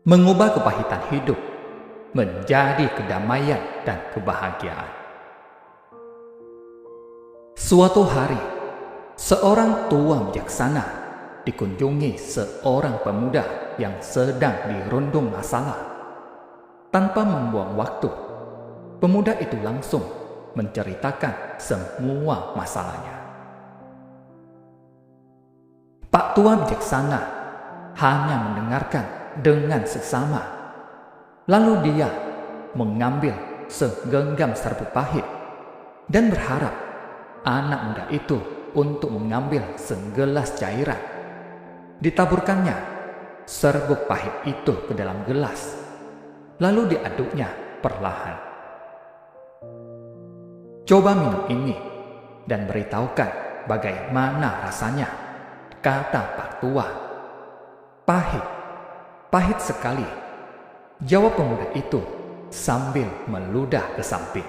mengubah kepahitan hidup menjadi kedamaian dan kebahagiaan. Suatu hari, seorang tua bijaksana dikunjungi seorang pemuda yang sedang dirundung masalah. Tanpa membuang waktu, pemuda itu langsung menceritakan semua masalahnya. Pak tua bijaksana hanya mendengarkan dengan seksama. Lalu dia mengambil segenggam serbuk pahit dan berharap anak muda itu untuk mengambil segelas cairan. Ditaburkannya serbuk pahit itu ke dalam gelas, lalu diaduknya perlahan. "Coba minum ini dan beritahukan bagaimana rasanya," kata Pak tua. "Pahit, pahit sekali," jawab pemuda itu sambil meludah ke samping.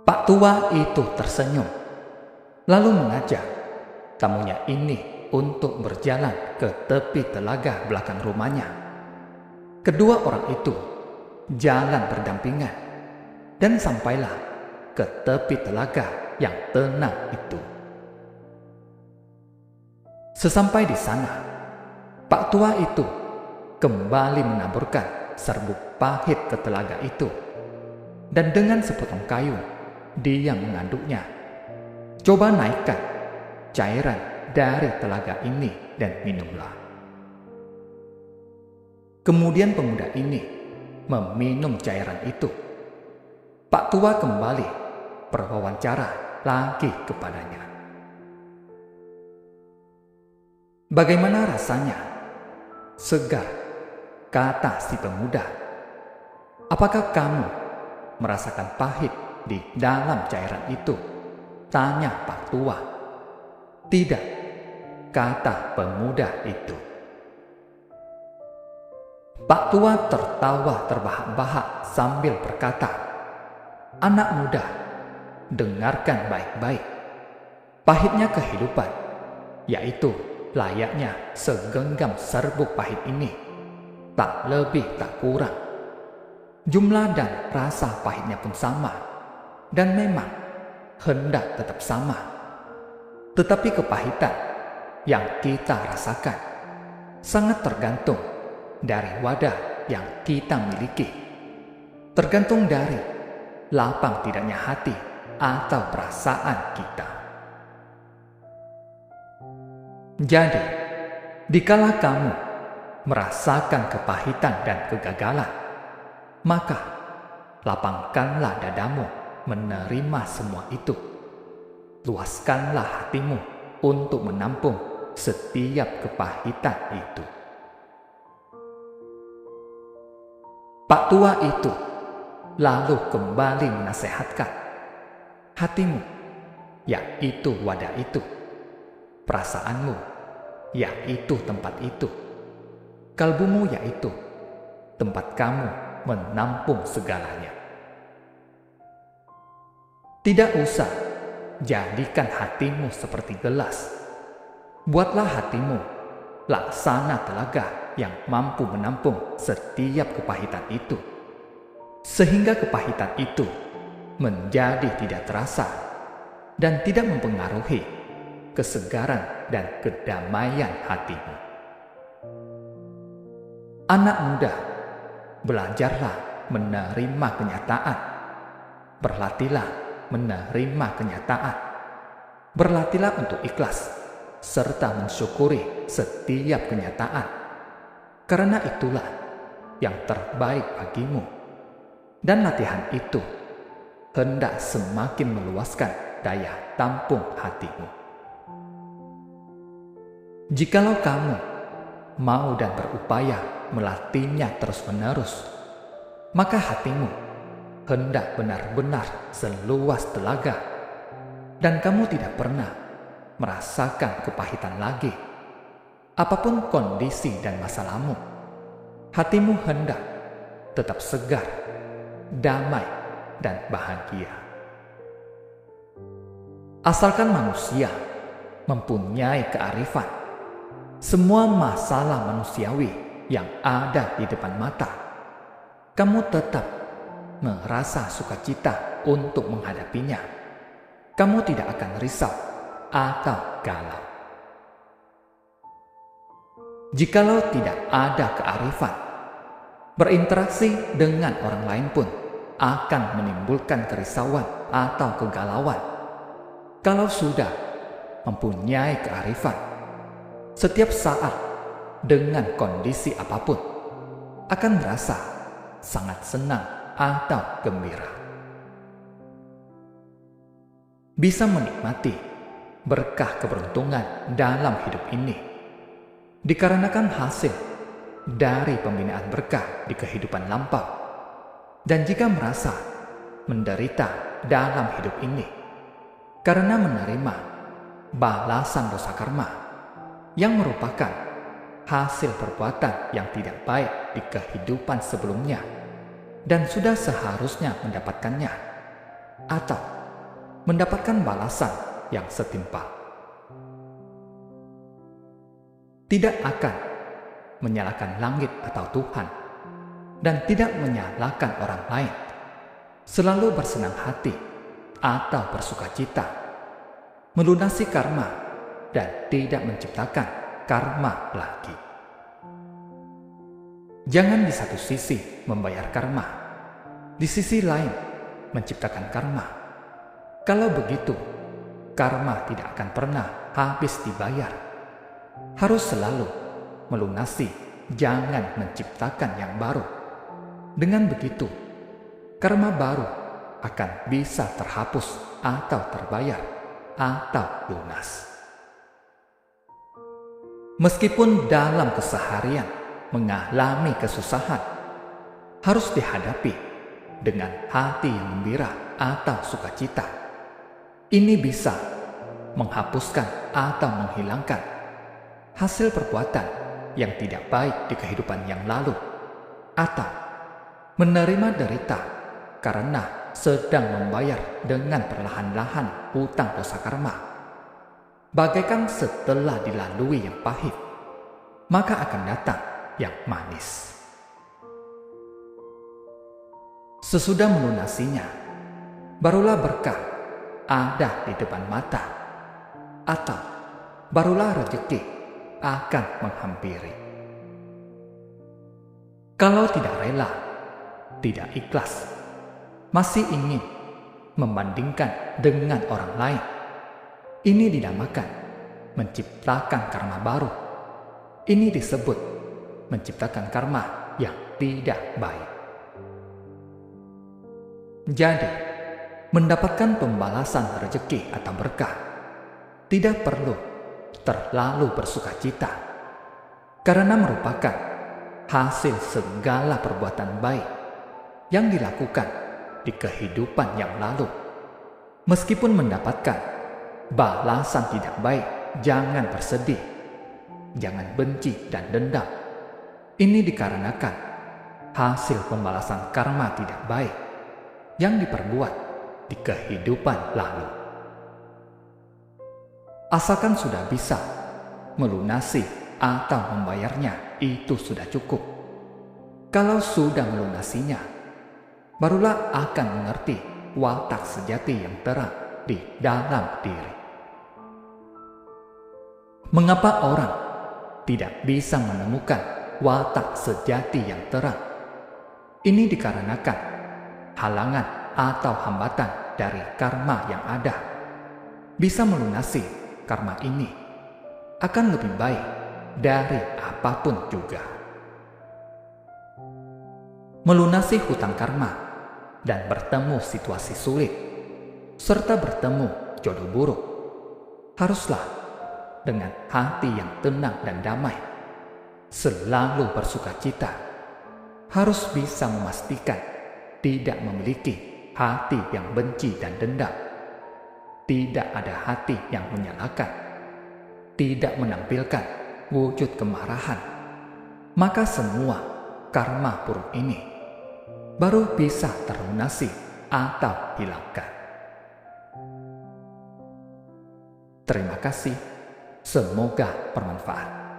Pak tua itu tersenyum, lalu mengajak tamunya ini untuk berjalan ke tepi telaga belakang rumahnya. Kedua orang itu jalan berdampingan dan sampailah ke tepi telaga yang tenang itu. Sesampai di sana, Pak tua itu kembali menaburkan serbuk pahit ke telaga itu, dan dengan sepotong kayu dia mengaduknya. "Coba naikkan cairan dari telaga ini dan minumlah." Kemudian pemuda ini meminum cairan itu. Pak tua kembali berwawancara lagi kepadanya. "Bagaimana rasanya?" "Segar," kata si pemuda. "Apakah kamu merasakan pahit di dalam cairan itu?" tanya Pak tua. "Tidak," kata pemuda itu. Pak tua tertawa terbahak-bahak sambil berkata, "Anak muda, dengarkan baik-baik. Pahitnya kehidupan, yaitu layaknya segenggam serbuk pahit ini, tak lebih tak kurang. Jumlah dan rasa pahitnya pun sama, dan memang hendak tetap sama. Tetapi kepahitan yang kita rasakan sangat tergantung dari wadah yang kita miliki, tergantung dari lapang tidaknya hati atau perasaan kita. Jadi, dikala kamu merasakan kepahitan dan kegagalan, maka lapangkanlah dadamu menerima semua itu. Luaskanlah hatimu untuk menampung setiap kepahitan itu." Pak tua itu lalu kembali menasihatkan, "Hatimu, yaitu wadah itu. Perasaanmu, yaitu tempat itu. Kalbumu, yaitu tempat kamu menampung segalanya. Tidak usah jadikan hatimu seperti gelas. Buatlah hatimu laksana telaga yang mampu menampung setiap kepahitan itu, sehingga kepahitan itu menjadi tidak terasa dan tidak mempengaruhi kesegaran dan kedamaian hatimu." Anak muda, belajarlah menerima kenyataan. Berlatihlah menerima kenyataan. Berlatihlah untuk ikhlas serta mensyukuri setiap kenyataan, karena itulah yang terbaik bagimu. Dan latihan itu hendak semakin meluaskan daya tampung hatimu. Jikalau kamu mau dan berupaya melatihnya terus-menerus, maka hatimu hendak benar-benar seluas telaga, dan kamu tidak pernah merasakan kepahitan lagi. Apapun kondisi dan masalahmu, hatimu hendak tetap segar, damai, dan bahagia. Asalkan manusia mempunyai kearifan, semua masalah manusiawi yang ada di depan mata, kamu tetap merasa sukacita untuk menghadapinya. Kamu tidak akan risau atau galau. Jikalau tidak ada kearifan, berinteraksi dengan orang lain pun akan menimbulkan kerisauan atau kegalauan. Kalau sudah mempunyai kearifan, setiap saat dengan kondisi apapun akan merasa sangat senang atau gembira. Bisa menikmati berkah keberuntungan dalam hidup ini dikarenakan hasil dari pembinaan berkah di kehidupan lampau. Dan jika merasa menderita dalam hidup ini karena menerima balasan dosa karma yang merupakan hasil perbuatan yang tidak baik di kehidupan sebelumnya dan sudah seharusnya mendapatkannya, atau mendapatkan balasan yang setimpal, tidak akan menyalahkan langit atau Tuhan dan tidak menyalahkan orang lain, selalu bersenang hati atau bersukacita, melunasi karma dan tidak menciptakan karma lagi. Jangan di satu sisi membayar karma, di sisi lain menciptakan karma. Kalau begitu, karma tidak akan pernah habis dibayar. Harus selalu melunasi, jangan menciptakan yang baru. Dengan begitu, karma baru akan bisa terhapus atau terbayar atau lunas. Meskipun dalam keseharian mengalami kesusahan, harus dihadapi dengan hati yang gembira atau sukacita. Ini bisa menghapuskan atau menghilangkan hasil perbuatan yang tidak baik di kehidupan yang lalu, atau menerima derita karena sedang membayar dengan perlahan-lahan hutang dosa karma. Bagaikan setelah dilalui yang pahit, maka akan datang yang manis. Sesudah melunasinya, barulah berkah ada di depan mata, atau barulah rezeki akan menghampiri. Kalau tidak rela, tidak ikhlas, masih ingin membandingkan dengan orang lain, ini dinamakan menciptakan karma baru. Ini disebut menciptakan karma yang tidak baik. Jadi, mendapatkan pembalasan rezeki atau berkah tidak perlu terlalu bersukacita, karena merupakan hasil segala perbuatan baik yang dilakukan di kehidupan yang lalu. Meskipun mendapatkan balasan tidak baik, jangan bersedih, jangan benci dan dendam. Ini dikarenakan hasil pembalasan karma tidak baik yang diperbuat di kehidupan lalu. Asalkan sudah bisa melunasi atau membayarnya, itu sudah cukup. Kalau sudah melunasinya, barulah akan mengerti watak sejati yang terang di dalam diri. Mengapa orang tidak bisa menemukan watak sejati yang terang? Ini dikarenakan halangan atau hambatan dari karma yang ada. Bisa melunasi karma ini akan lebih baik dari apapun juga. Melunasi hutang karma dan bertemu situasi sulit, serta bertemu jodoh buruk, haruslah dengan hati yang tenang dan damai, selalu bersukacita, harus bisa memastikan tidak memiliki hati yang benci dan dendam, tidak ada hati yang menyalahkan, tidak menampilkan wujud kemarahan. Maka semua karma buruk ini baru bisa terlunasi atau hilangkan. Terima kasih, semoga bermanfaat.